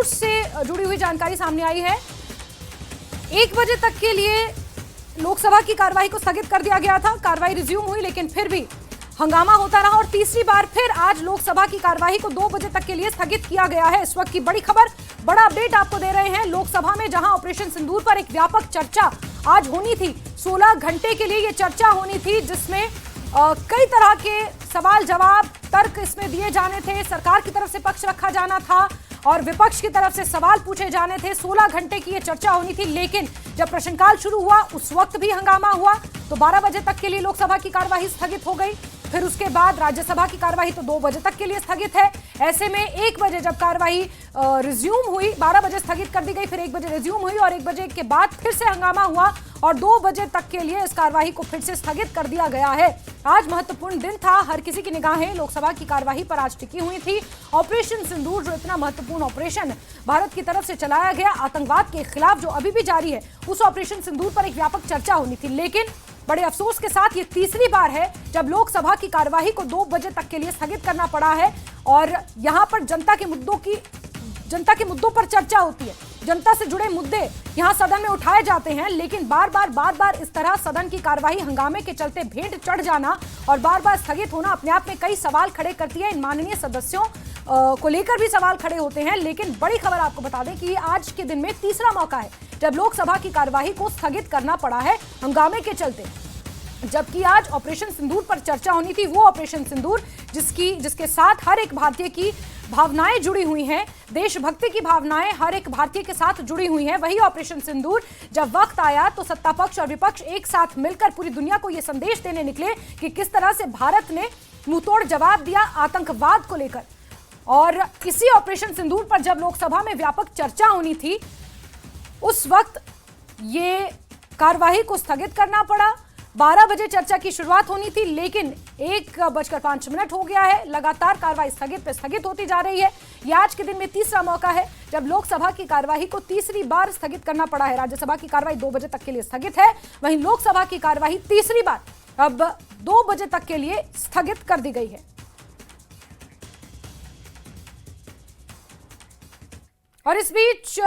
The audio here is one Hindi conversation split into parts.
संतूर से जुड़ी हुई जानकारी सामने आई है। 1 बजे तक के लिए लोकसभा की कार्यवाही को स्थगित कर दिया गया था। कार्यवाही रिज्यूम हुई, लेकिन फिर भी हंगामा होता रहा और तीसरी बार फिर आज लोकसभा की कार्यवाही को 2 बजे तक के लिए स्थगित किया गया है। इस वक्त की बड़ी खबर, बड़ा अपडेट आपको दे रहे हैं। लोकसभा में जहां ऑपरेशन सिंदूर पर एक व्यापक चर्चा आज होनी थी, 16 घंटे के लिए ये चर्चा होनी थी, जिसमें कई तरह के सवाल जवाब तर्क इसमें दिए जाने थे। सरकार की तरफ से पक्ष रखा जाना था और विपक्ष की तरफ से सवाल पूछे जाने थे। 16 घंटे की ये चर्चा होनी थी, लेकिन जब प्रश्नकाल शुरू हुआ उस वक्त भी हंगामा हुआ, तो 12 बजे तक के लिए लोकसभा की कार्यवाही स्थगित हो गई। फिर उसके बाद राज्यसभा की कार्यवाही तो 2 बजे तक के लिए स्थगित है। ऐसे में 1 बजे जब कार्यवाही रिज्यूम हुई, 12 बजे स्थगित कर दी गई, फिर 1 बजे रिज्यूम हुई और 1 बजे के बाद फिर से हंगामा हुआ और 2 बजे तक के लिए इस कार्यवाही को फिर से स्थगित कर दिया गया है। आज महत्वपूर्ण दिन था, हर किसी की निगाहें लोकसभा की कार्यवाही पर आज टिकी हुई थी। ऑपरेशन सिंदूर, जो इतना महत्वपूर्ण ऑपरेशन भारत की तरफ से चलाया गया आतंकवाद के खिलाफ, जो अभी भी जारी है, उस ऑपरेशन सिंदूर पर एक व्यापक चर्चा होनी थी। लेकिन बड़े अफसोस के साथ ये तीसरी बार है जब लोकसभा की कार्यवाही को 2 बजे तक के लिए स्थगित करना पड़ा है और यहां पर जनता के मुद्दों पर चर्चा होती है। जनता से जुड़े मुद्दे यहां सदन में उठाए जाते हैं, लेकिन बार बार इस तरह सदन की कार्यवाही हंगामे के चलते भेंट चढ़ जाना और बार बार स्थगित होना अपने आप में कई सवाल खड़े करती है। इन माननीय सदस्यों को लेकर भी सवाल खड़े होते हैं। लेकिन बड़ी खबर आपको बता दें कि आज के दिन में तीसरा मौका है जब लोकसभा की कार्यवाही को स्थगित करना पड़ा है हंगामे के चलते। जबकि आज ऑपरेशन सिंदूर पर चर्चा होनी थी, वो ऑपरेशन सिंदूर जिसके साथ हर एक भारतीय की भावनाएं जुड़ी हुई हैं, देशभक्ति की भावनाएं हर एक भारतीय के साथ जुड़ी हुई हैं। वही ऑपरेशन सिंदूर, जब वक्त आया तो सत्ता पक्ष और विपक्ष एक साथ मिलकर पूरी दुनिया को यह संदेश देने निकले कि किस तरह से भारत ने मुंहतोड़ जवाब दिया आतंकवाद को लेकर। और इसी ऑपरेशन सिंदूर पर जब लोकसभा में व्यापक चर्चा होनी थी, उस वक्त ये कार्यवाही को स्थगित करना पड़ा। 12 बजे चर्चा की शुरुआत होनी थी, लेकिन 1:05 हो गया है। लगातार कार्रवाई स्थगित पे स्थगित होती जा रही है। यह आज के दिन में तीसरा मौका है जब लोकसभा की कार्यवाही को तीसरी बार स्थगित करना पड़ा है। राज्यसभा की कार्यवाही 2 बजे तक के लिए स्थगित है, वहीं लोकसभा की कार्यवाही तीसरी बार अब 2 बजे तक के लिए स्थगित कर दी गई है। और इस बीच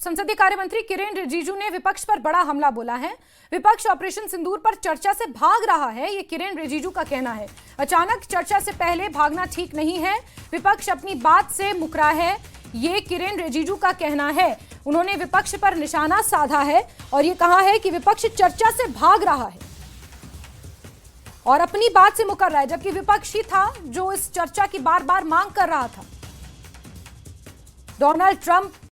संसदीय कार्य मंत्री किरेन रिजिजू ने विपक्ष पर बड़ा हमला बोला है। विपक्ष ऑपरेशन सिंदूर पर चर्चा से भाग रहा है, ये किरेन रिजिजू का कहना है। अचानक चर्चा से पहले भागना ठीक नहीं है, विपक्ष अपनी बात से मुकरा है, ये किरेन रिजिजू का कहना है। उन्होंने विपक्ष पर निशाना साधा है और ये कहा है कि विपक्ष चर्चा से भाग रहा है और अपनी बात से मुकर रहा है, जबकि विपक्ष ही था जो इस चर्चा की बार बार मांग कर रहा था। Donald Trump